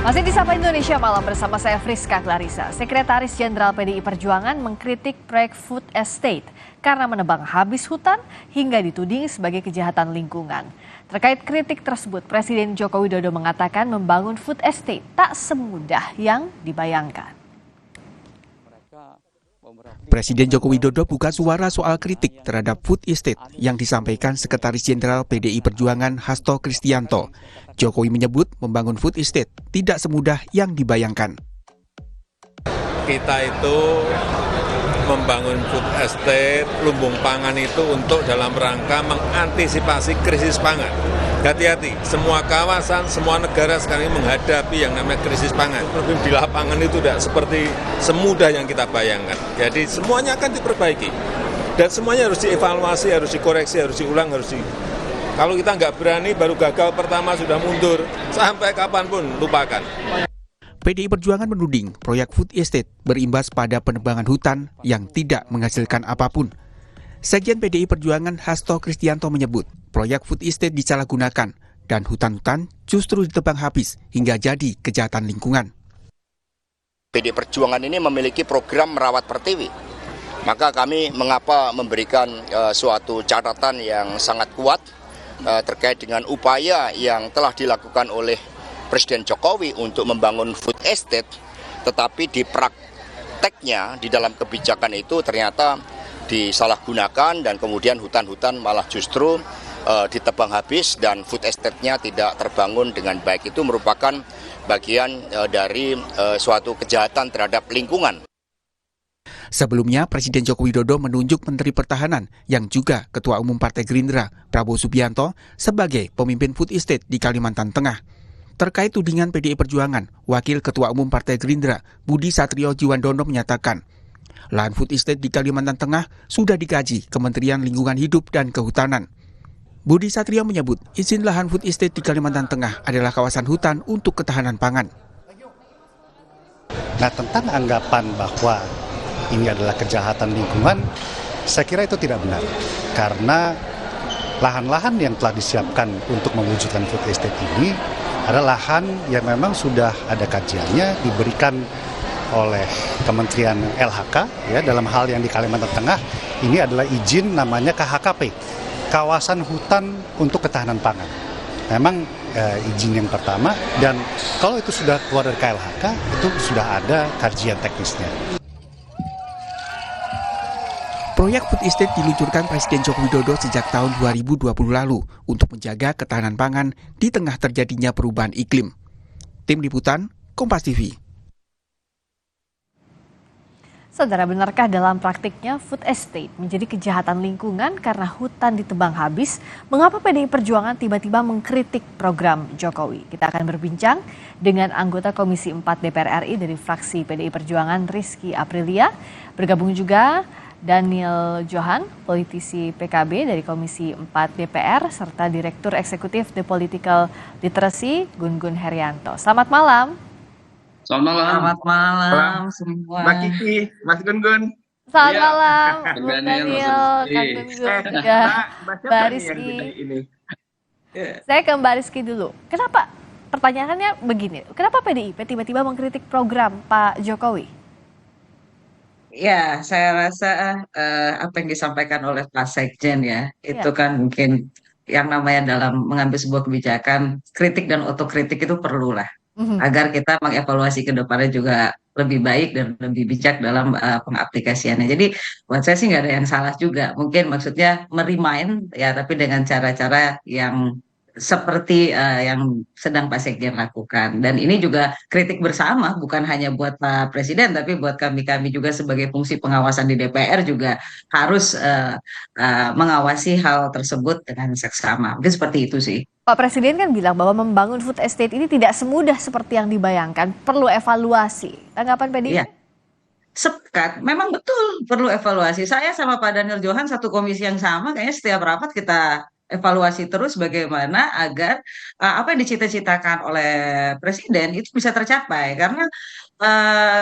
Masih di Sapa Indonesia Malam bersama saya Friska Clarissa. Sekretaris Jenderal PDI Perjuangan mengkritik proyek Food Estate karena menebang habis hutan hingga dituding sebagai kejahatan lingkungan. Terkait kritik tersebut, Presiden Joko Widodo mengatakan membangun Food Estate tak semudah yang dibayangkan. Presiden Joko Widodo buka suara soal kritik terhadap food estate yang disampaikan Sekretaris Jenderal PDI Perjuangan Hasto Kristianto. Jokowi menyebut membangun food estate tidak semudah yang dibayangkan. Kita itu membangun food estate, lumbung pangan itu untuk dalam rangka mengantisipasi krisis pangan. Hati-hati, semua kawasan, semua negara sekarang ini menghadapi yang namanya krisis pangan. Di lapangan itu tidak seperti semudah yang kita bayangkan. Jadi semuanya akan diperbaiki. Dan semuanya harus dievaluasi, harus dikoreksi, harus diulang, Kalau kita nggak berani, baru gagal pertama sudah mundur. Sampai kapanpun, lupakan. PDI Perjuangan menuding proyek food estate berimbas pada penebangan hutan yang tidak menghasilkan apapun. Sekjen PDI Perjuangan Hasto Kristianto menyebut proyek food estate disalahgunakan dan hutan-hutan justru ditebang habis hingga jadi kejahatan lingkungan. PDI Perjuangan ini memiliki program merawat pertiwi. Maka kami mengapa memberikan suatu catatan yang sangat kuat terkait dengan upaya yang telah dilakukan oleh Presiden Jokowi untuk membangun food estate, tetapi di prakteknya di dalam kebijakan itu ternyata disalahgunakan dan kemudian hutan-hutan malah justru ditebang habis dan food estate-nya tidak terbangun dengan baik. Itu merupakan bagian dari suatu kejahatan terhadap lingkungan. Sebelumnya, Presiden Joko Widodo menunjuk Menteri Pertahanan yang juga Ketua Umum Partai Gerindra, Prabowo Subianto, sebagai pemimpin food estate di Kalimantan Tengah. Terkait tudingan PDI Perjuangan, Wakil Ketua Umum Partai Gerindra, Budi Satrio Jiwandono menyatakan, lahan food estate di Kalimantan Tengah sudah dikaji Kementerian Lingkungan Hidup dan Kehutanan. Budi Satrio menyebut izin lahan food estate di Kalimantan Tengah adalah kawasan hutan untuk ketahanan pangan. Nah, tentang anggapan bahwa ini adalah kejahatan lingkungan, saya kira itu tidak benar. Karena lahan-lahan yang telah disiapkan untuk mewujudkan food estate ini adalah lahan yang memang sudah ada kajiannya, diberikan oleh Kementerian LHK, ya, dalam hal yang di Kalimantan Tengah, ini adalah izin namanya KHKP, Kawasan Hutan untuk Ketahanan Pangan. Memang izin yang pertama, dan kalau itu sudah keluar dari KLHK, itu sudah ada kajian teknisnya. Proyek food estate diluncurkan Presiden Joko Widodo sejak tahun 2020 lalu untuk menjaga ketahanan pangan di tengah terjadinya perubahan iklim. Tim Liputan, Kompas TV. Saudara, benarkah dalam praktiknya food estate menjadi kejahatan lingkungan karena hutan ditebang habis? Mengapa PDI Perjuangan tiba-tiba mengkritik program Jokowi? Kita akan berbincang dengan anggota Komisi 4 DPR RI dari fraksi PDI Perjuangan Rizky Aprilia. Bergabung juga Daniel Johan, politisi PKB dari Komisi 4 DPR, serta Direktur Eksekutif The Political Literacy, Gun-Gun Herianto. Selamat malam. Selamat malam semua. Mbak Kiki, Mas Gun-Gun. Selamat malam, Bung Daniel, Kang Gun-Gun, juga Mbak Rizky. Saya ke Mbak Rizky dulu. Kenapa? Pertanyaannya begini, kenapa PDIP tiba-tiba mengkritik program Pak Jokowi? Ya, saya rasa apa yang disampaikan oleh Pak Sekjen ya, itu kan mungkin yang namanya dalam mengambil sebuah kebijakan, kritik dan otokritik itu perlu lah. Agar kita mengevaluasi ke depannya juga lebih baik dan lebih bijak dalam pengaplikasiannya. Jadi buat saya sih nggak ada yang salah juga. Mungkin maksudnya merimain ya, tapi dengan cara-cara yang seperti yang sedang Pak Sekjen lakukan. Dan ini juga kritik bersama, bukan hanya buat Pak Presiden, tapi buat kami-kami juga sebagai fungsi pengawasan di DPR juga harus mengawasi hal tersebut dengan seksama. Mungkin seperti itu sih. Pak Presiden kan bilang bahwa membangun food estate ini tidak semudah seperti yang dibayangkan, perlu evaluasi. Tanggapan PDIP? Iya. Sepakat, memang betul perlu evaluasi. Saya sama Pak Daniel Johan satu komisi yang sama, kayaknya setiap rapat kita evaluasi terus bagaimana agar apa yang dicita-citakan oleh Presiden itu bisa tercapai. Karena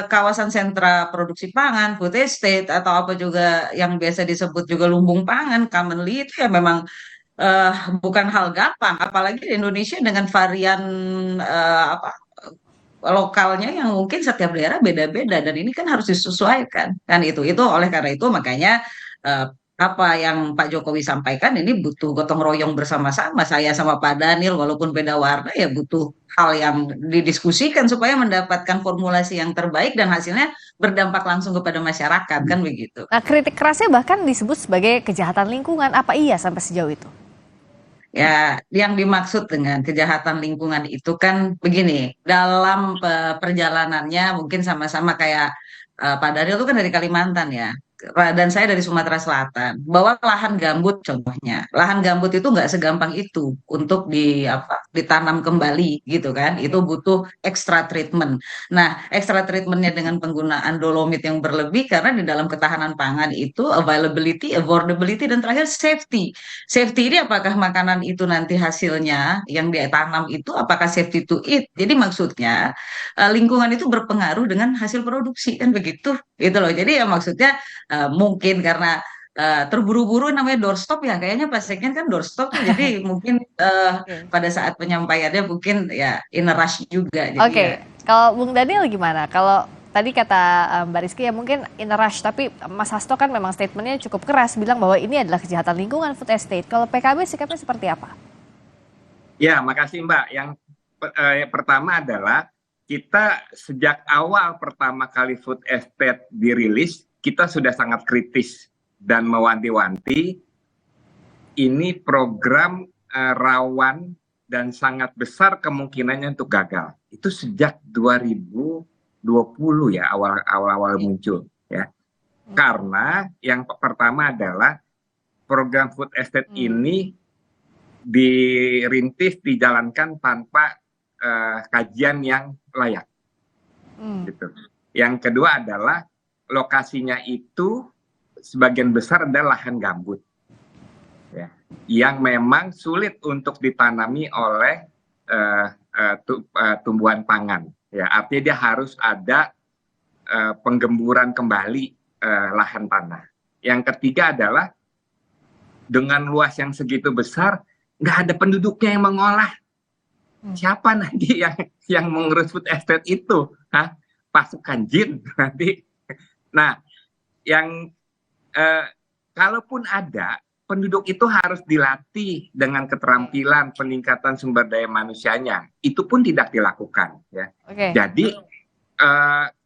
kawasan sentra produksi pangan, food estate, atau apa juga yang biasa disebut juga lumbung pangan, commonly itu ya memang bukan hal gampang, apalagi di Indonesia dengan varian lokalnya yang mungkin setiap daerah beda-beda dan ini kan harus disesuaikan kan itu oleh karena itu makanya eh, apa yang Pak Jokowi sampaikan ini butuh gotong royong bersama-sama saya sama Pak Daniel walaupun beda warna ya butuh hal yang didiskusikan supaya mendapatkan formulasi yang terbaik dan hasilnya berdampak langsung kepada masyarakat kan begitu. Nah, kritik kerasnya bahkan disebut sebagai kejahatan lingkungan. Apa iya sampai sejauh itu? Ya, yang dimaksud dengan kejahatan lingkungan itu kan begini, dalam perjalanannya mungkin sama-sama kayak Pak Daryl itu kan dari Kalimantan ya, dan saya dari Sumatera Selatan. Bahwa lahan gambut contohnya, lahan gambut itu nggak segampang itu untuk ditanam kembali gitu kan, itu butuh extra treatment. Nah, extra treatmentnya dengan penggunaan dolomit yang berlebih karena di dalam ketahanan pangan itu availability, affordability, dan terakhir safety. Safety ini apakah makanan itu nanti hasilnya yang ditanam itu apakah safety to eat? Jadi maksudnya lingkungan itu berpengaruh dengan hasil produksi kan begitu, gitu loh. Jadi ya maksudnya mungkin karena terburu-buru namanya doorstop ya kayaknya Pak Sekjen kan doorstop tuh jadi mungkin pada saat penyampaiannya mungkin ya in a rush juga. Jadi Oke, kalau Bung Daniel gimana? Kalau tadi kata Mbak Rizky ya mungkin in a rush, tapi Mas Hasto kan memang statementnya cukup keras, bilang bahwa ini adalah kejahatan lingkungan food estate. Kalau PKB sikapnya seperti apa? Ya, makasih Mbak. Yang pertama adalah kita sejak awal pertama kali food estate dirilis, kita sudah sangat kritis dan mewanti-wanti ini program rawan dan sangat besar kemungkinannya untuk gagal. Itu sejak 2020 ya awal-awal muncul ya. Karena yang pertama adalah program food estate ini dirintis dijalankan tanpa kajian yang layak. Gitu. Yang kedua adalah lokasinya itu sebagian besar adalah lahan gambut, ya, yang memang sulit untuk ditanami oleh tumbuhan pangan. Ya, artinya dia harus ada penggemburan kembali lahan tanah. Yang ketiga adalah dengan luas yang segitu besar, nggak ada penduduknya yang mengolah. Siapa nanti yang mengurus food estate itu? Hah? Pasukan jin nanti. Nah, yang kalaupun ada, penduduk itu harus dilatih dengan keterampilan peningkatan sumber daya manusianya. Itu pun tidak dilakukan. Ya. Jadi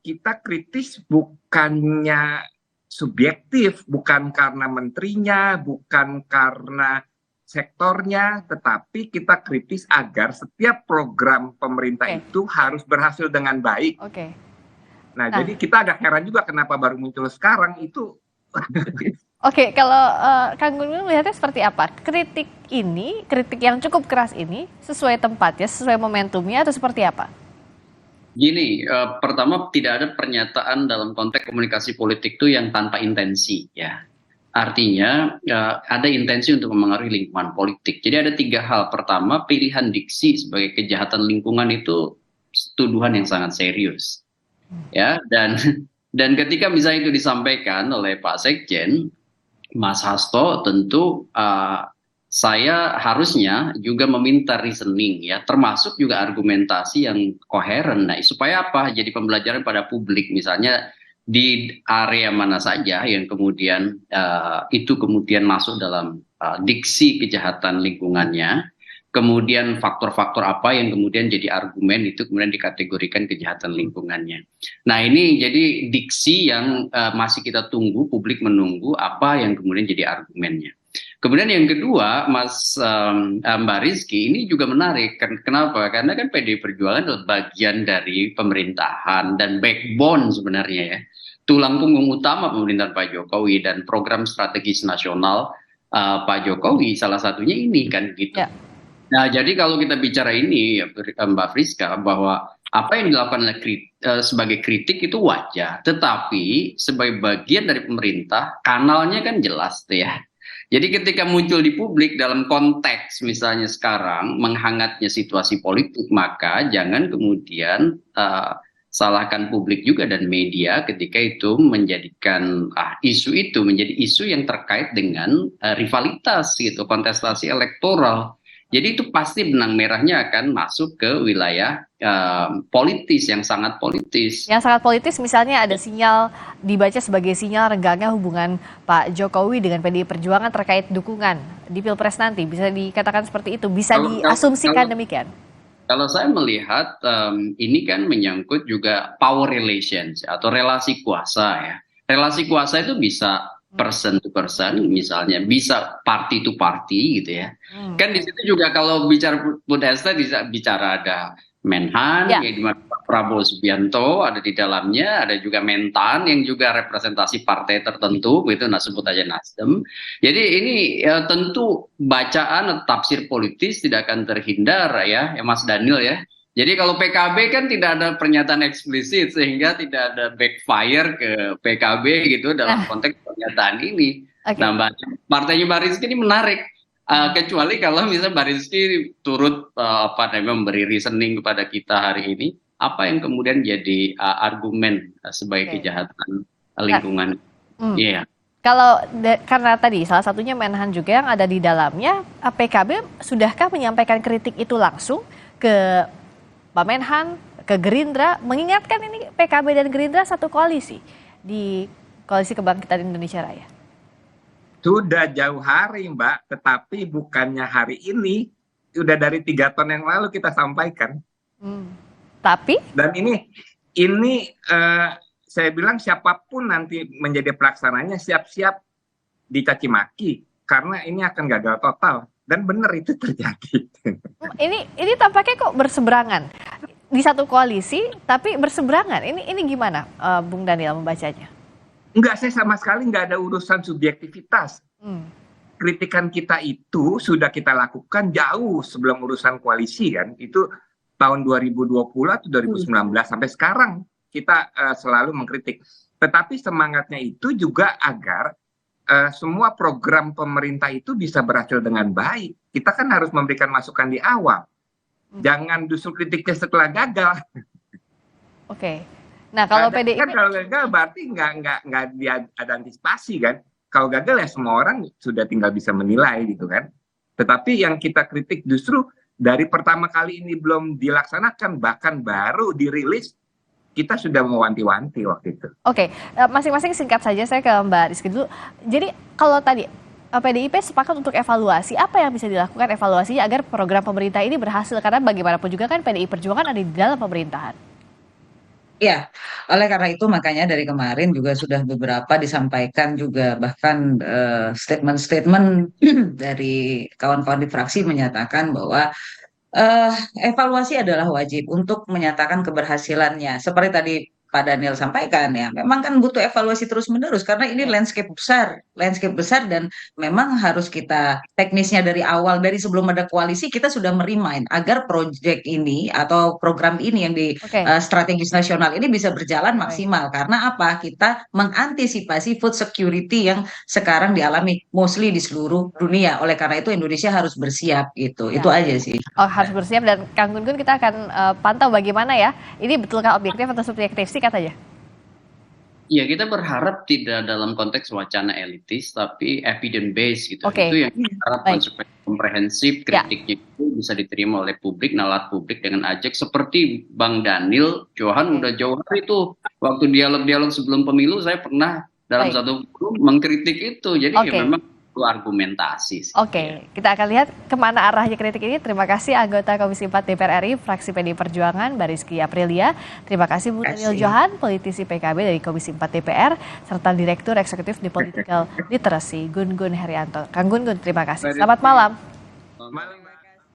kita kritis bukannya subjektif, bukan karena menterinya, bukan karena sektornya, tetapi kita kritis agar setiap program pemerintah itu harus berhasil dengan baik. Nah, jadi kita agak heran juga kenapa baru muncul sekarang itu. Kalau Kang Gun melihatnya seperti apa? Kritik yang cukup keras ini sesuai tempatnya, sesuai momentumnya atau seperti apa? Gini, pertama tidak ada pernyataan dalam konteks komunikasi politik itu yang tanpa intensi ya. Artinya ada intensi untuk mempengaruhi lingkungan politik. Jadi ada 3 hal. Pertama, pilihan diksi sebagai kejahatan lingkungan itu tuduhan yang sangat serius. Ya, dan ketika misalnya itu disampaikan oleh Pak Sekjen, Mas Hasto, tentu saya harusnya juga meminta reasoning ya, termasuk juga argumentasi yang koheren. Nah, supaya apa? Jadi pembelajaran pada publik, misalnya di area mana saja yang kemudian itu kemudian masuk dalam diksi kejahatan lingkungannya. Kemudian faktor-faktor apa yang kemudian jadi argumen itu kemudian dikategorikan kejahatan lingkungannya. Nah, ini jadi diksi yang masih kita tunggu, publik menunggu apa yang kemudian jadi argumennya. Kemudian yang kedua, Mbak Rizky, ini juga menarik. Kenapa? Karena kan PDI Perjuangan adalah bagian dari pemerintahan dan backbone sebenarnya ya. Tulang punggung utama pemerintahan Pak Jokowi dan program strategis nasional Pak Jokowi salah satunya ini kan gitu. Ya. Nah, jadi kalau kita bicara ini, Mbak Friska, bahwa apa yang dilakukan sebagai kritik itu wajar, tetapi sebagai bagian dari pemerintah, kanalnya kan jelas tuh ya. Jadi ketika muncul di publik dalam konteks misalnya sekarang menghangatnya situasi politik, maka jangan kemudian salahkan publik juga dan media ketika itu menjadikan isu itu menjadi isu yang terkait dengan rivalitas gitu, kontestasi elektoral Jadi itu pasti benang merahnya akan masuk ke wilayah politis yang sangat politis. Yang sangat politis misalnya ada sinyal dibaca sebagai sinyal renggangnya hubungan Pak Jokowi dengan PDI Perjuangan terkait dukungan di Pilpres nanti. Bisa dikatakan seperti itu, bisa diasumsikan demikian. Kalau saya melihat ini kan menyangkut juga power relations atau relasi kuasa ya. Relasi kuasa itu bisa person to person, misalnya bisa party to party gitu ya. Kan di situ juga kalau bicara food estate bisa bicara ada Menhan, yang di mana Prabowo Subianto ada di dalamnya, ada juga Mentan yang juga representasi partai tertentu, gitu, nah sebut aja Nasdem. Jadi ini tentu bacaan atau tafsir politis tidak akan terhindar ya Mas Daniel ya. Jadi kalau PKB kan tidak ada pernyataan eksplisit sehingga tidak ada backfire ke PKB gitu dalam konteks pernyataan ini. Nah, partainya Mbak Rizky ini menarik. Kecuali kalau misalnya Mbak Rizky turut memberi reasoning kepada kita hari ini, apa yang kemudian jadi argumen sebagai kejahatan lingkungan? Iya. Kalau karena tadi salah satunya Menhan juga yang ada di dalamnya, PKB sudahkah menyampaikan kritik itu langsung ke Pak Menhan, ke Gerindra, mengingatkan ini PKB dan Gerindra satu koalisi di Koalisi Kebangkitan Indonesia Raya? Sudah jauh hari Mbak, tetapi bukannya hari ini, sudah dari 3 tahun yang lalu kita sampaikan. Tapi? Dan ini saya bilang siapapun nanti menjadi pelaksananya siap-siap dicaci maki, karena ini akan gagal total. Dan benar itu terjadi. Ini tampaknya kok berseberangan di satu koalisi, tapi berseberangan. Ini gimana, Bung Daniel membacanya? Enggak, saya sama sekali nggak ada urusan subjektivitas. Kritikan kita itu sudah kita lakukan jauh sebelum urusan koalisi kan. Itu tahun 2020 atau 2019 sampai sekarang kita selalu mengkritik. Tetapi semangatnya itu juga agar semua program pemerintah itu bisa berhasil dengan baik. Kita kan harus memberikan masukan di awal. Jangan justru kritiknya setelah gagal. Oke. Nah, kalau PDIP kan kalau gagal berarti nggak ada antisipasi kan. Kalau gagal ya semua orang sudah tinggal bisa menilai gitu kan. Tetapi yang kita kritik justru dari pertama kali ini belum dilaksanakan, bahkan baru dirilis, kita sudah mewanti-wanti waktu itu. Oke, masing-masing singkat saja, saya ke Mbak Rizky dulu. Jadi kalau tadi PDIP sepakat untuk evaluasi, apa yang bisa dilakukan evaluasinya agar program pemerintah ini berhasil? Karena bagaimanapun juga kan PDI Perjuangan ada di dalam pemerintahan. Ya, oleh karena itu makanya dari kemarin juga sudah beberapa disampaikan juga bahkan statement-statement dari kawan-kawan di fraksi menyatakan bahwa evaluasi adalah wajib untuk menyatakan keberhasilannya. Seperti tadi Pak Daniel sampaikan ya, memang kan butuh evaluasi terus-menerus karena ini landscape besar dan memang harus kita teknisnya dari awal, dari sebelum ada koalisi kita sudah merimain agar proyek ini atau program ini yang di strategis nasional ini bisa berjalan maksimal. Karena apa? Kita mengantisipasi food security yang sekarang dialami mostly di seluruh dunia. Oleh karena itu Indonesia harus bersiap gitu. Itu aja sih. Oh, harus bersiap, dan Kang Gun-Gun kita akan pantau bagaimana ya. Ini betulkah objektif atau subjektif? Singkat aja. Ya, kita berharap tidak dalam konteks wacana elitis, tapi evidence based gitu. Oke. Itu yang kita harapkan supaya komprehensif, kritiknya itu bisa diterima oleh publik, nalar publik dengan ajak seperti Bang Daniel Johan udah jauh hari itu. Waktu dialog-dialog sebelum pemilu saya pernah dalam satu forum mengkritik itu. Jadi ya memang argumentasi. Oke, kita akan lihat kemana arahnya kritik ini. Terima kasih anggota Komisi 4 DPR RI, fraksi PDI Perjuangan, Mbak Rizky Aprilia. Terima kasih Bu Daniel Johan, politisi PKB dari Komisi 4 DPR, serta Direktur Eksekutif di Political Literacy, Gun-Gun Herianto. Kang Gun-Gun, terima kasih. Selamat malam. Malam.